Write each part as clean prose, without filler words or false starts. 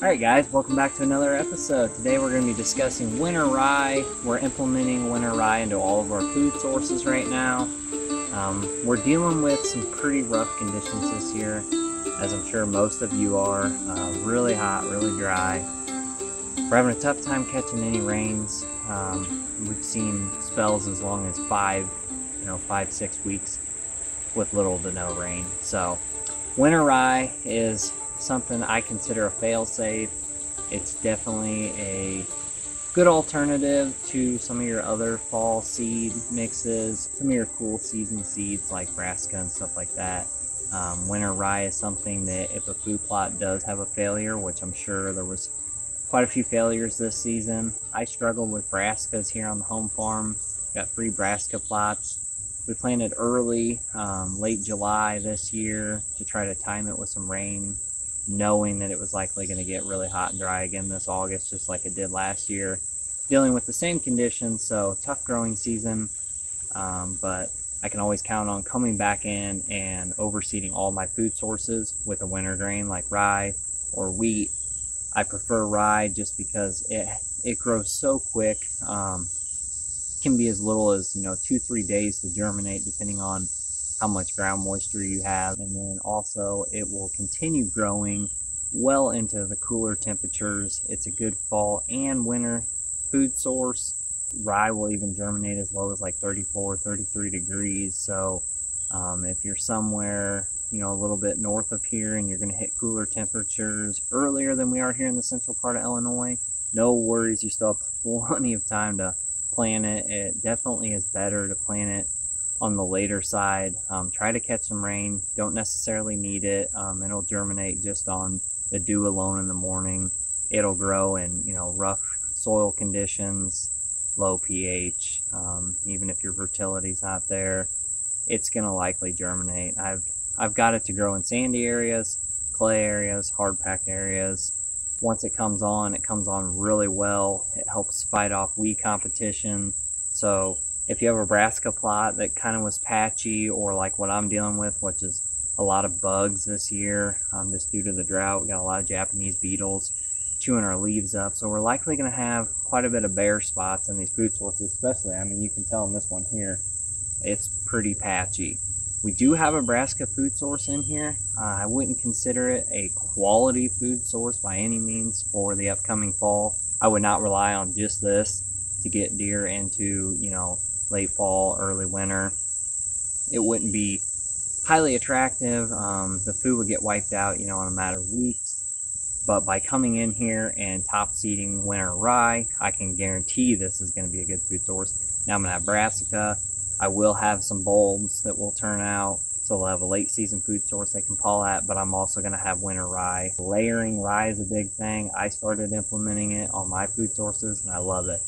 Alright guys, welcome back to another episode. Today we're going to be discussing winter rye. We're implementing winter rye into all of our food sources right now. We're dealing with some pretty rough conditions this year, as I'm sure most of you are. Really hot, really dry. We're having a tough time catching any rains. We've seen spells as long as 5-6 weeks with little to no rain. So winter rye is something I consider a fail-safe. It's definitely a good alternative to some of your other fall seed mixes, some of your cool season seeds like brassica and stuff like that. Winter rye is something that if a food plot does have a failure, which I'm sure there was quite a few failures this season. I struggled with brassicas here on the home farm. Got 3 brassica plots. We planted early, late July this year to try to time it with some rain, knowing that it was likely going to get really hot and dry again this August, just like it did last year. Dealing with the same conditions, so tough growing season, but I can always count on coming back in and overseeding all my food sources with a winter grain like rye or wheat. I prefer rye just because it grows so quick. Can be as little as 2-3 days to germinate, depending on how much ground moisture you have, and then also it will continue growing well into the cooler temperatures. It's a good fall and winter food source. Rye will even germinate as low as like 34-33 degrees. So if you're somewhere a little bit north of here and you're going to hit cooler temperatures earlier than we are here in the central part of Illinois, no worries, you still have plenty of time to plant it. It definitely is better to plant it on the later side. Try to catch some rain. Don't necessarily need it. It'll germinate just on the dew alone in the morning. It'll grow in rough soil conditions, low pH. Even if your fertility's not there, it's gonna likely germinate. I've got it to grow in sandy areas, clay areas, hard pack areas. Once it comes on really well. It helps fight off weed competition. So if you have a brassica plot that kind of was patchy, or like what I'm dealing with, which is a lot of bugs this year, just due to the drought, we got a lot of Japanese beetles chewing our leaves up. So we're likely going to have quite a bit of bare spots in these food sources, especially, you can tell in this one here, it's pretty patchy. We do have a brassica food source in here. I wouldn't consider it a quality food source by any means for the upcoming fall. I would not rely on just this to get deer into, late fall, early winter. It wouldn't be highly attractive. The food would get wiped out, in a matter of weeks. But by coming in here and top seeding winter rye, I can guarantee this is going to be a good food source. Now I'm going to have brassica. I will have some bulbs that will turn out, so we'll have a late season food source they can pull at, but I'm also going to have winter rye. Layering rye is a big thing. I started implementing it on my food sources and I love it.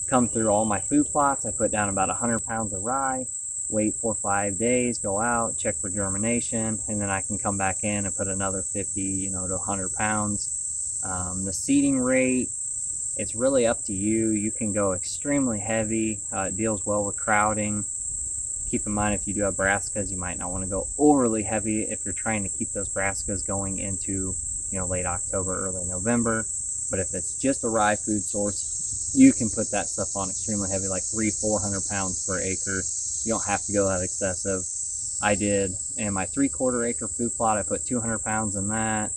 Come through all my food plots, I put down about 100 pounds of rye, wait 4 or 5 days, go out, check for germination, and then I can come back in and put another 50 to 100 pounds. The seeding rate, it's really up to you. You can go extremely heavy. It deals well with crowding. Keep in mind, if you do have brassicas, you might not want to go overly heavy if you're trying to keep those brassicas going into late October, early November. But if it's just a rye food source, you can put that stuff on extremely heavy, like 300-400 pounds per acre. You don't have to go that excessive. I did in my 3/4 acre food plot, I put 200 pounds in that.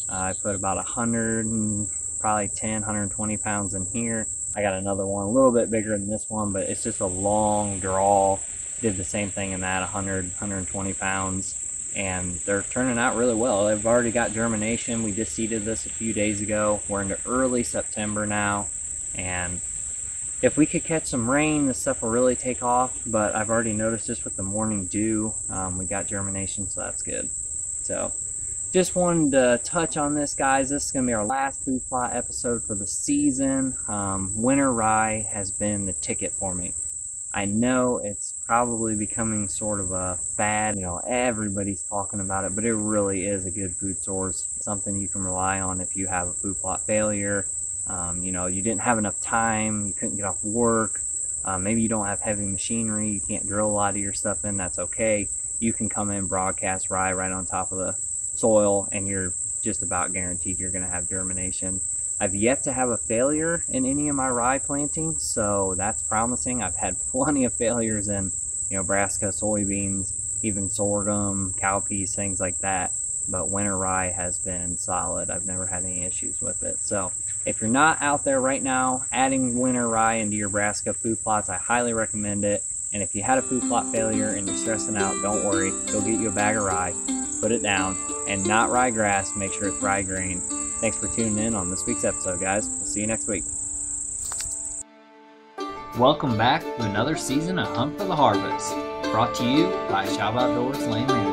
I put about 100 and probably 120 pounds in here. I got another one a little bit bigger than this one, but it's just a long draw. Did the same thing in that, 120 pounds, and they're turning out really well. They've already got germination. We just seeded this a few days ago. We're into early September now, and if we could catch some rain, this stuff will really take off. But I've already noticed just with the morning dew, we got germination, so that's good. So just wanted to touch on this, guys. This is going to be our last food plot episode for the season. Winter rye has been the ticket for me. I know it's probably becoming sort of a fad, everybody's talking about it, but it really is a good food source. Something you can rely on if you have a food plot failure. You didn't have enough time, you couldn't get off work, maybe you don't have heavy machinery, you can't drill a lot of your stuff in, that's okay. You can come in, broadcast rye right on top of the soil, and you're just about guaranteed you're going to have germination. I've yet to have a failure in any of my rye plantings, so that's promising. I've had plenty of failures in, brassica, soybeans, even sorghum, cowpeas, things like that. But winter rye has been solid. I've never had any issues with it. So if you're not out there right now adding winter rye into your brassica food plots, I highly recommend it. And if you had a food plot failure and you're stressing out, don't worry. Go get you a bag of rye, put it down, and not ryegrass. Make sure it's rye grain. Thanks for tuning in on this week's episode, guys. We'll see you next week. Welcome back to another season of Hunt for the Harvest, brought to you by Schaub Outdoors Land Management.